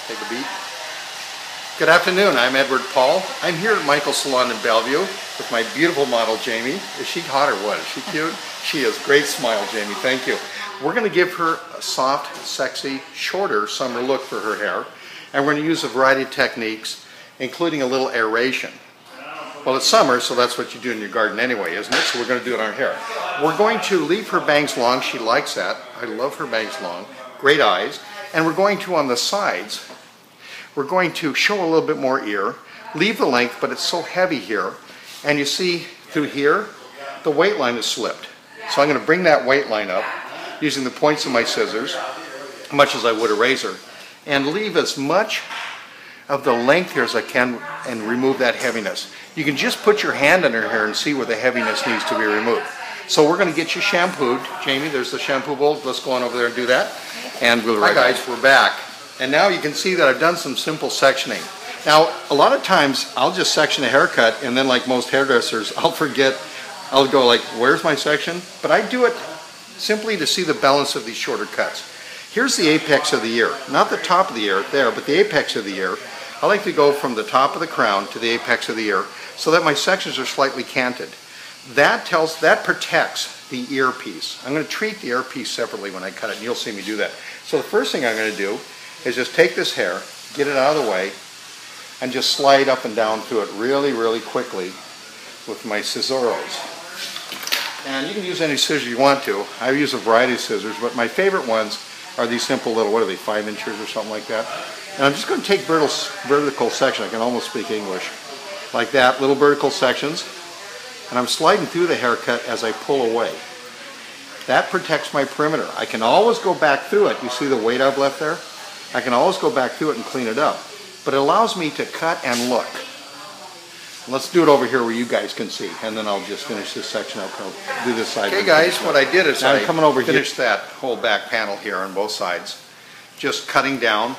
Take a beat. Good afternoon, I'm Edward Paul. I'm here at Michael's Salon in Bellevue with my beautiful model, Jaime. Is she hot or what? Is she cute? She is. Great smile, Jaime. Thank you. We're going to give her a soft, sexy, shorter summer look for her hair. And we're going to use a variety of techniques, including a little aeration. Well, it's summer, so that's what you do in your garden anyway, isn't it? So we're going to do it on her hair. We're going to leave her bangs long. She likes that. I love her bangs long. Great eyes. And we're going to, on the sides, we're going to show a little bit more ear, leave the length, but it's so heavy here. And you see through here, the weight line is slipped. So I'm going to bring that weight line up using the points of my scissors, much as I would a razor, and leave as much of the length here as I can and remove that heaviness. You can just put your hand in her hair and see where the heaviness needs to be removed. So we're going to get you shampooed. Jaime, there's the shampoo bowl. Let's go on over there and do that. And we'll Hi guys, we're back. And now you can see that I've done some simple sectioning. Now, a lot of times I'll just section a haircut and then like most hairdressers, I'll forget, I'll go like, where's my section? But I do it simply to see the balance of these shorter cuts. Here's the apex of the ear, not the top of the ear there, but the apex of the ear. I like to go from the top of the crown to the apex of the ear so that my sections are slightly canted. That protects the earpiece. I'm going to treat the earpiece separately when I cut it, and you'll see me do that. So the first thing I'm going to do is just take this hair, get it out of the way, and just slide up and down through it really, really quickly with my scissoros. And you can use any scissors you want to. I use a variety of scissors, but my favorite ones are these simple little, what are they, 5 inches or something like that. And I'm just going to take vertical section. I can almost speak English. Like that, little vertical sections. And I'm sliding through the haircut as I pull away. That protects my perimeter. I can always go back through it. You see the weight I've left there? I can always go back through it and clean it up. But it allows me to cut and look. Let's do it over here where you guys can see, and then I'll just finish this section up. I'll do this side. Okay guys, what I did is I finished that whole back panel here on both sides. Just cutting down.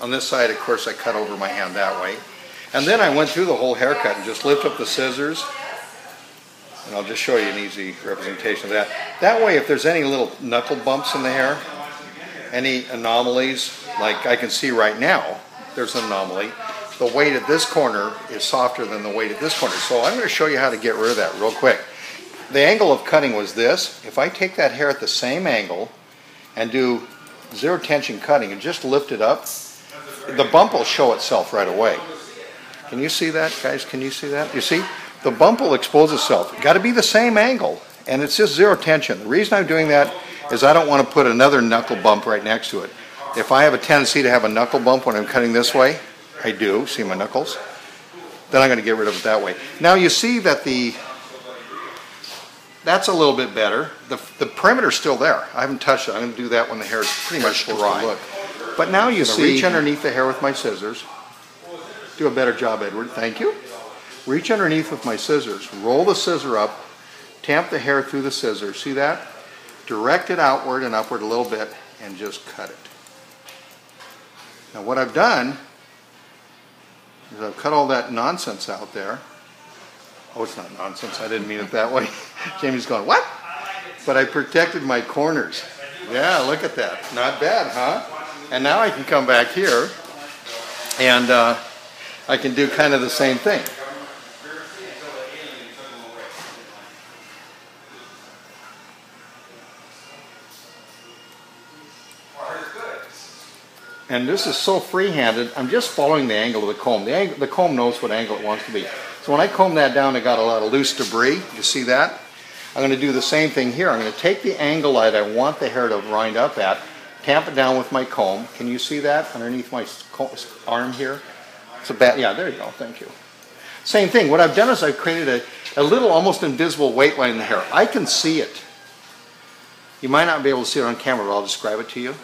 On this side, of course, I cut over my hand that way. And then I went through the whole haircut and just lift up the scissors. And I'll just show you an easy representation of that. That way, if there's any little knuckle bumps in the hair, any anomalies, like I can see right now, there's an anomaly. The weight at this corner is softer than the weight at this corner. So I'm going to show you how to get rid of that real quick. The angle of cutting was this. If I take that hair at the same angle and do zero tension cutting and just lift it up, the bump will show itself right away. Can you see that, guys? Can you see that? You see? The bump will expose itself. It's got to be the same angle, and it's just zero tension. The reason I'm doing that is I don't want to put another knuckle bump right next to it. If I have a tendency to have a knuckle bump when I'm cutting this way, I do, see my knuckles, then I'm going to get rid of it that way. Now you see that that's a little bit better. The perimeter's still there. I haven't touched it. I'm going to do that when the hair is pretty much dry. Look. But now you see, reach underneath the hair with my scissors. Do a better job, Edward. Thank you. Reach underneath with my scissors. Roll the scissor up. Tamp the hair through the scissors. See that? Direct it outward and upward a little bit and just cut it. Now what I've done is I've cut all that nonsense out there. Oh, it's not nonsense. I didn't mean it that way. Jamie's going, what? But I protected my corners. Yeah, look at that. Not bad, huh? And now I can come back here and I can do kind of the same thing. And this is so free-handed, I'm just following the angle of the comb. The comb knows what angle it wants to be. So when I comb that down, I got a lot of loose debris. You see that? I'm going to do the same thing here. I'm going to take the angle that I want the hair to wind up at, tamp it down with my comb. Can you see that underneath my arm here? It's a bad, yeah, there you go, thank you. Same thing, what I've done is I've created a little almost invisible weight line in the hair. I can see it. You might not be able to see it on camera, but I'll describe it to you.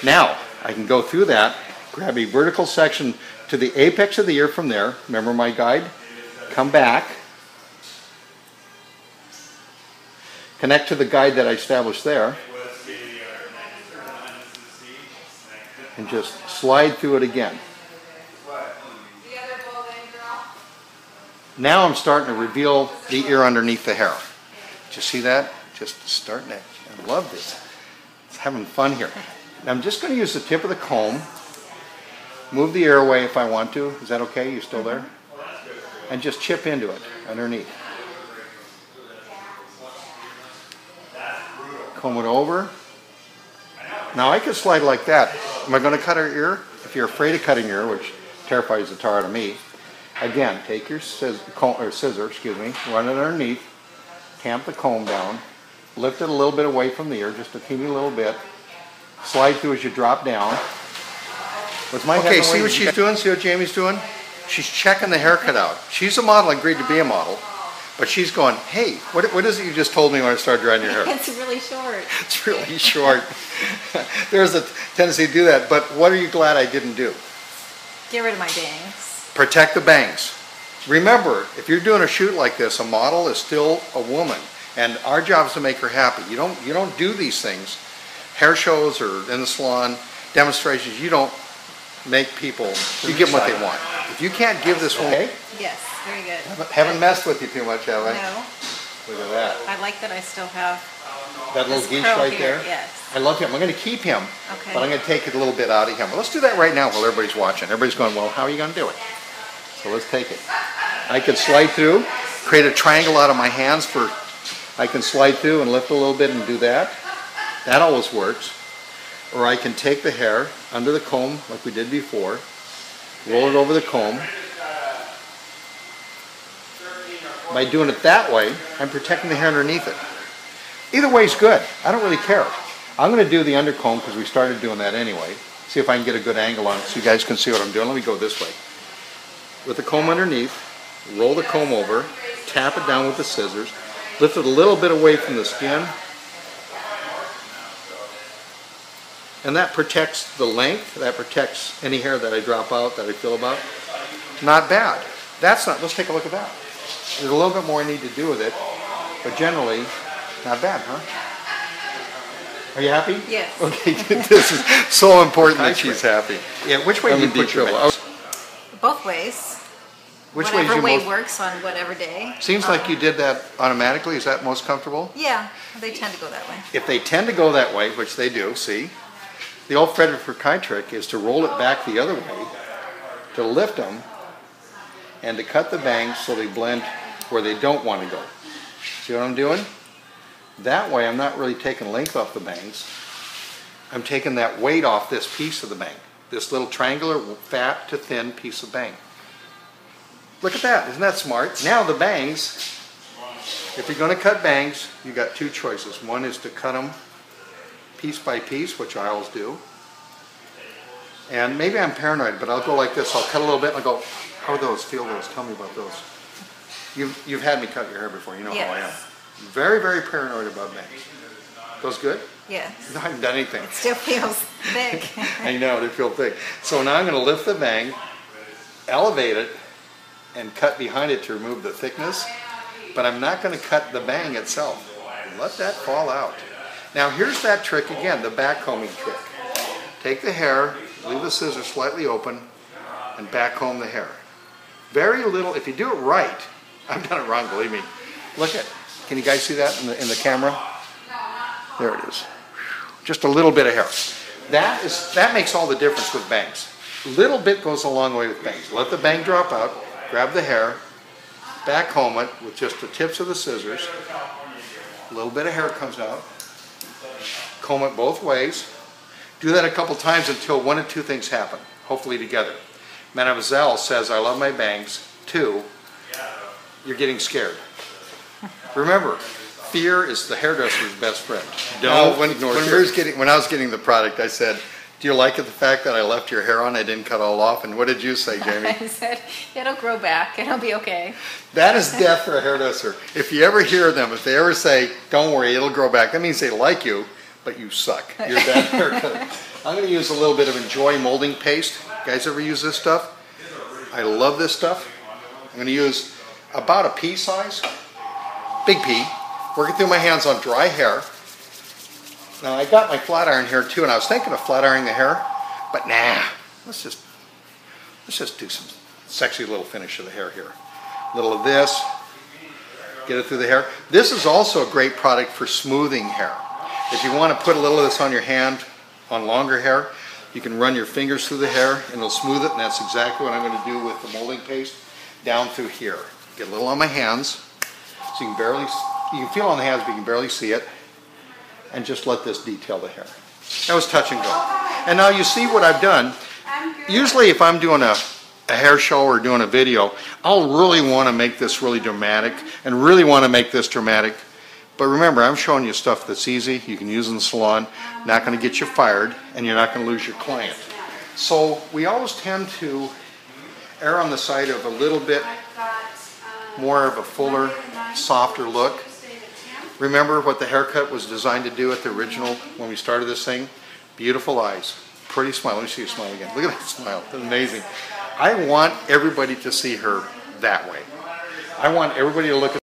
Now, I can go through that, grab a vertical section to the apex of the ear from there. Remember my guide? Come back. Connect to the guide that I established there. And just slide through it again. Now I'm starting to reveal the ear underneath the hair. Did you see that? Just starting it. I love this. It's having fun here. Now I'm just going to use the tip of the comb Move the air away if I want to. Is that okay? You still there? And just chip into it underneath. Comb it over. Now I could slide like that. Am I going to cut her ear? If you're afraid of cutting your ear, which terrifies the tar out of me, again, take your scissor, run it underneath, tamp the comb down, lift it a little bit away from the ear, just a teeny little bit, slide through as you drop down. Okay, see what she's doing? See what Jamie's doing? She's checking the haircut out. She's a model, agreed to be a model, but she's going, hey, what is it you just told me when I started drying your hair? It's really short. It's really short. There's a tendency to do that, but what are you glad I didn't do? Get rid of my bangs. Protect the bangs. Remember, if you're doing a shoot like this, a model is still a woman, and our job is to make her happy. You don't do these things, hair shows or in the salon, demonstrations. You don't make people, you give them what they want. If you can't give this one, okay? Yes, very good. Haven't messed with you too much, have I? No. Look at that. I like that I still have that little geese right here. there. Yes. I love him. I'm going to keep him, okay, but I'm going to take it a little bit out of him. Well, let's do that right now while everybody's watching. Everybody's going, well, how are you going to do it? So let's take it. I can slide through, create a triangle out of my hands for, I can slide through and lift a little bit and do that. That always works. Or I can take the hair under the comb like we did before, roll it over the comb. By doing it that way, I'm protecting the hair underneath it. Either way is good. I don't really care. I'm going to do the undercomb because we started doing that anyway. See if I can get a good angle on it so you guys can see what I'm doing. Let me go this way. With the comb underneath, roll the comb over, tap it down with the scissors, lift it a little bit away from the skin, and that protects the length, that protects any hair that I drop out, that I feel about. Not bad. That's not, let's take a look at that. There's a little bit more I need to do with it, but generally, not bad, huh? Are you happy? Yes. Okay, this is so important that she's happy. Yeah, which way do you put your bangs? Both ways. Which way whatever way works on whatever day. Seems like you did that automatically. Is that most comfortable? Yeah, they tend to go that way. If they tend to go that way, which they do, see, the old Frederick Furkai trick is to roll it back the other way, to lift them, and to cut the bangs so they blend where they don't want to go. See what I'm doing? That way I'm not really taking length off the bangs. I'm taking that weight off this piece of the bang. This little triangular fat to thin piece of bang. Look at that, isn't that smart? Now the bangs, if you're going to cut bangs, you got two choices. One is to cut them piece by piece, which I always do. And maybe I'm paranoid, but I'll go like this. I'll cut a little bit and I'll go, how are those? Feel those. Tell me about those. You've had me cut your hair before. You know how I am. Very, very paranoid about bangs. Those good? Yes. No, I haven't done anything. It still feels thick. I know, they feel thick. So now I'm going to lift the bang, elevate it, and cut behind it to remove the thickness. But I'm not going to cut the bang itself. Let that fall out. Now here's that trick again, the back combing trick. Take the hair, leave the scissors slightly open, and back comb the hair. Very little, if you do it right, I've done it wrong, believe me. Look at, can you guys see that in the camera? There it is. Just a little bit of hair. That makes all the difference with bangs. Little bit goes a long way with bangs. Let the bang drop out, grab the hair, back comb it with just the tips of the scissors. A little bit of hair comes out. Comb it both ways. Do that a couple times until one of two things happen, hopefully together. Mademoiselle says, I love my bangs. 2, you're getting scared. Remember, fear is the hairdresser's best friend. Don't ignore it. When I was getting the product, I said, do you like it, the fact that I left your hair on, I didn't cut all off? And what did you say, Jamie? I said, it'll grow back, it'll be okay. That is death for a hairdresser. If you ever hear them, if they ever say, don't worry, it'll grow back, that means they like you, but you suck. You're bad haircut. I'm going to use a little bit of Enjoy molding paste. You guys ever use this stuff? I love this stuff. I'm going to use about a pea size, big pea, working through my hands on dry hair. Now I got my flat iron here too, and I was thinking of flat ironing the hair, but nah, let's just do some sexy little finish of the hair here. A little of this, get it through the hair. This is also a great product for smoothing hair. If you want to put a little of this on your hand, on longer hair, You can run your fingers through the hair and it'll smooth it, and that's exactly what I'm going to do with the molding paste down through here. Get a little on my hands, so you can feel on the hands, but you can barely see it, and just let this detail the hair. That was touch and go. And now you see what I've done. Usually if I'm doing a hair show or doing a video, I'll really want to make this really dramatic and really want to make this dramatic. But remember, I'm showing you stuff that's easy, you can use in the salon, not going to get you fired, and you're not going to lose your client. So we always tend to err on the side of a little bit more of a fuller, softer look. Remember what the haircut was designed to do at the original when we started this thing? Beautiful eyes, pretty smile. Let me see you smile again. Look at that smile, that's amazing. I want everybody to see her that way. I want everybody to look at